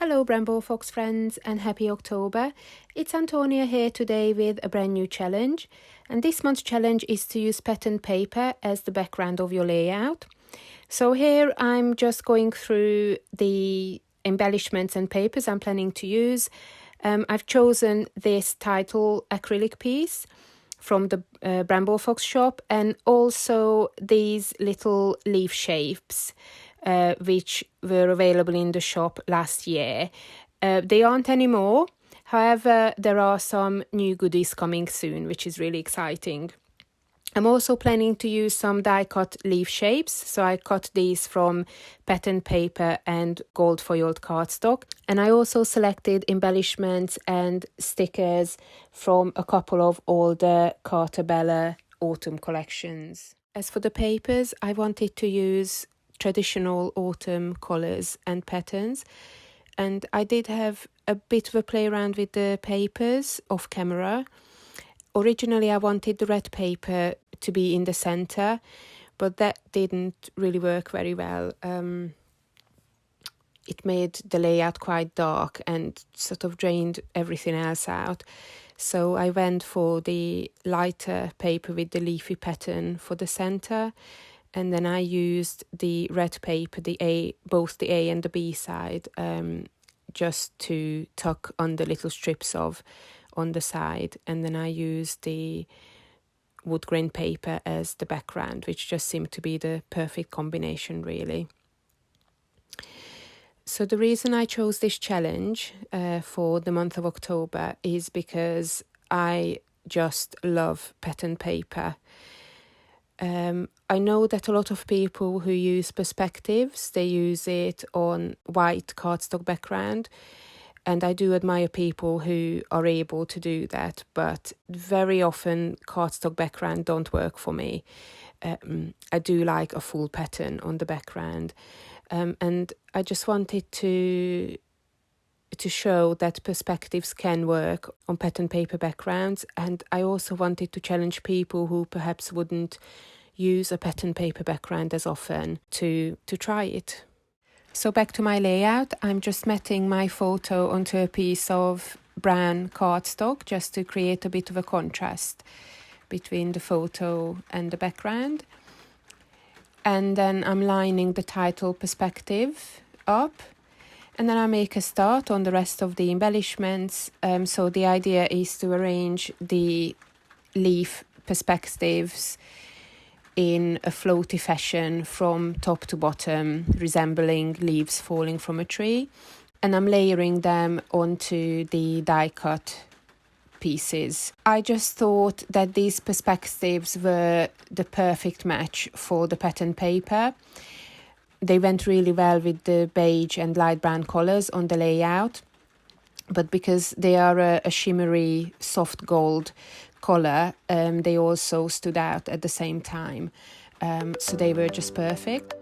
Hello Bramblefox friends and happy October. It's Antonia here today with a brand new challenge, and this month's challenge is to use pattern paper as the background of your layout. So here I'm just going through the embellishments and papers I'm planning to use. I've chosen this title acrylic piece from the Bramblefox shop, and also these little leaf shapes which were available in the shop last year. They aren't anymore. However, there are some new goodies coming soon, which is really exciting. I'm also planning to use some die-cut leaf shapes, so I cut these from pattern paper and gold foiled cardstock. And I also selected embellishments and stickers from a couple of older Carter Bella autumn collections. As for the papers, I wanted to use traditional autumn colours and patterns, and I did have a bit of a play around with the papers off camera. Originally I wanted the red paper to be in the centre, but that didn't really work very well. It made the layout quite dark and sort of drained everything else out. So I went for the lighter paper with the leafy pattern for the centre, and then I used the red paper, both the A and the B side, just to tuck on the little strips of on the side, and then I used the wood grain paper as the background, which just seemed to be the perfect combination really. So the reason I chose this challenge for the month of October is because I just love pattern paper. I know that a lot of people who use perspectives, they use it on white cardstock background, and I do admire people who are able to do that, but very often cardstock background don't work for me. I do like a full pattern on the background, and I just wanted to show that perspectives can work on pattern paper backgrounds, and I also wanted to challenge people who perhaps wouldn't use a pattern paper background as often to try it. So back to my layout, I'm just matting my photo onto a piece of brown cardstock just to create a bit of a contrast between the photo and the background. And then I'm lining the title perspective up, and then I make a start on the rest of the embellishments. So the idea is to arrange the leaf perspectives in a floaty fashion from top to bottom, resembling leaves falling from a tree. And I'm layering them onto the die-cut pieces. I just thought that these perspectives were the perfect match for the pattern paper. They went really well with the beige and light brown colours on the layout, but because they are a shimmery soft gold colour, they also stood out at the same time, so they were just perfect.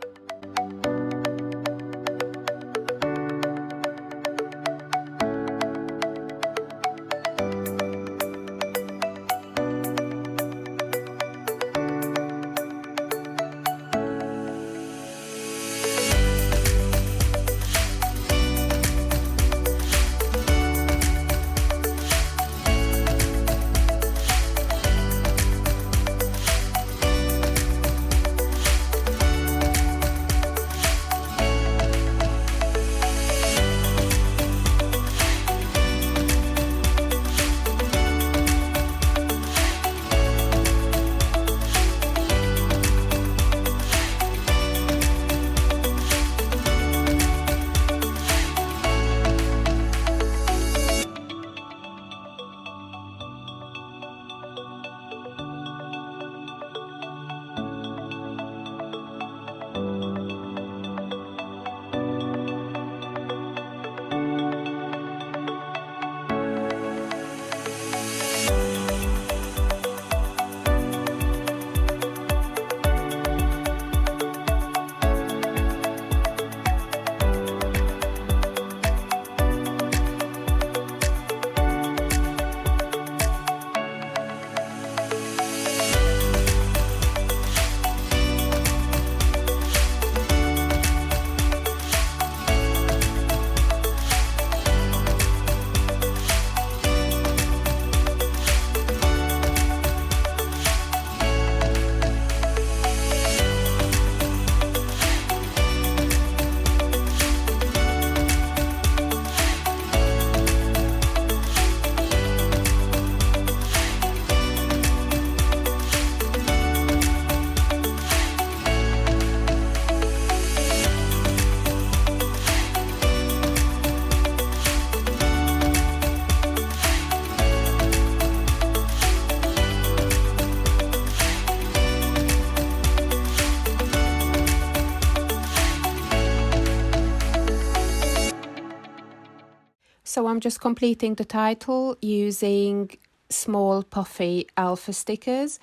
So I'm just completing the title using small puffy alpha stickers,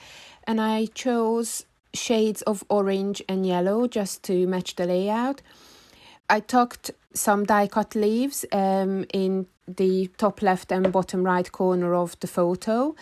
and I chose shades of orange and yellow just to match the layout. I tucked some die cut leaves in the top left and bottom right corner of the photo,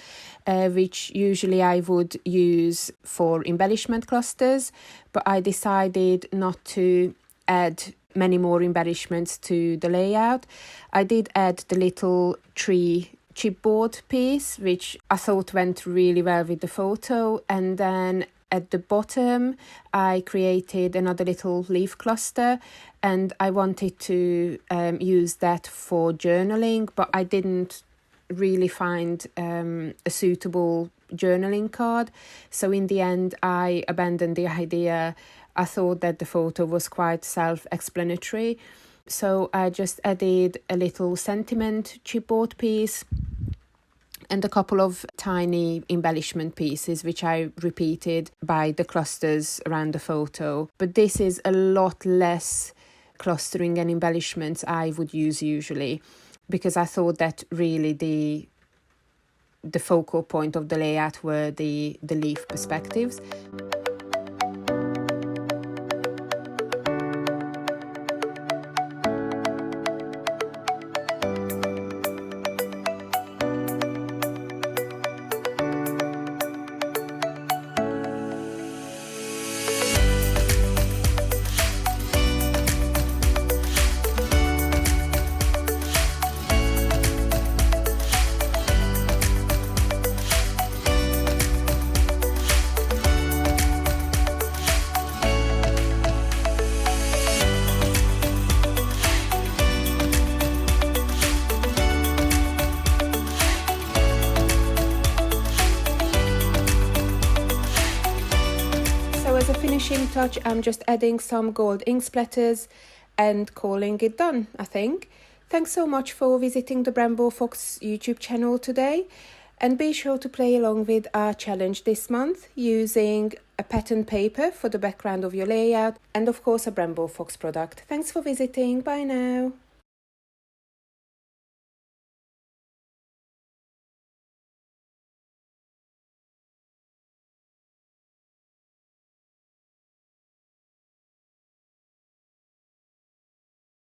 which usually I would use for embellishment clusters, but I decided not to add many more embellishments to the layout. I did add the little tree chipboard piece, which I thought went really well with the photo, and then at the bottom I created another little leaf cluster, and I wanted to use that for journaling, but I didn't really find a suitable journaling card, so in the end I abandoned the idea. I thought that the photo was quite self-explanatory, so I just added a little sentiment chipboard piece and a couple of tiny embellishment pieces, which I repeated by the clusters around the photo. But this is a lot less clustering and embellishments I would use usually, because I thought that really the focal point of the layout were the leaf perspectives. As a finishing touch, I'm just adding some gold ink splatters and calling it done, I think. Thanks so much for visiting the Bramblefox YouTube channel today, and be sure to play along with our challenge this month using a pattern paper for the background of your layout and of course a Bramblefox product. Thanks for visiting, bye now.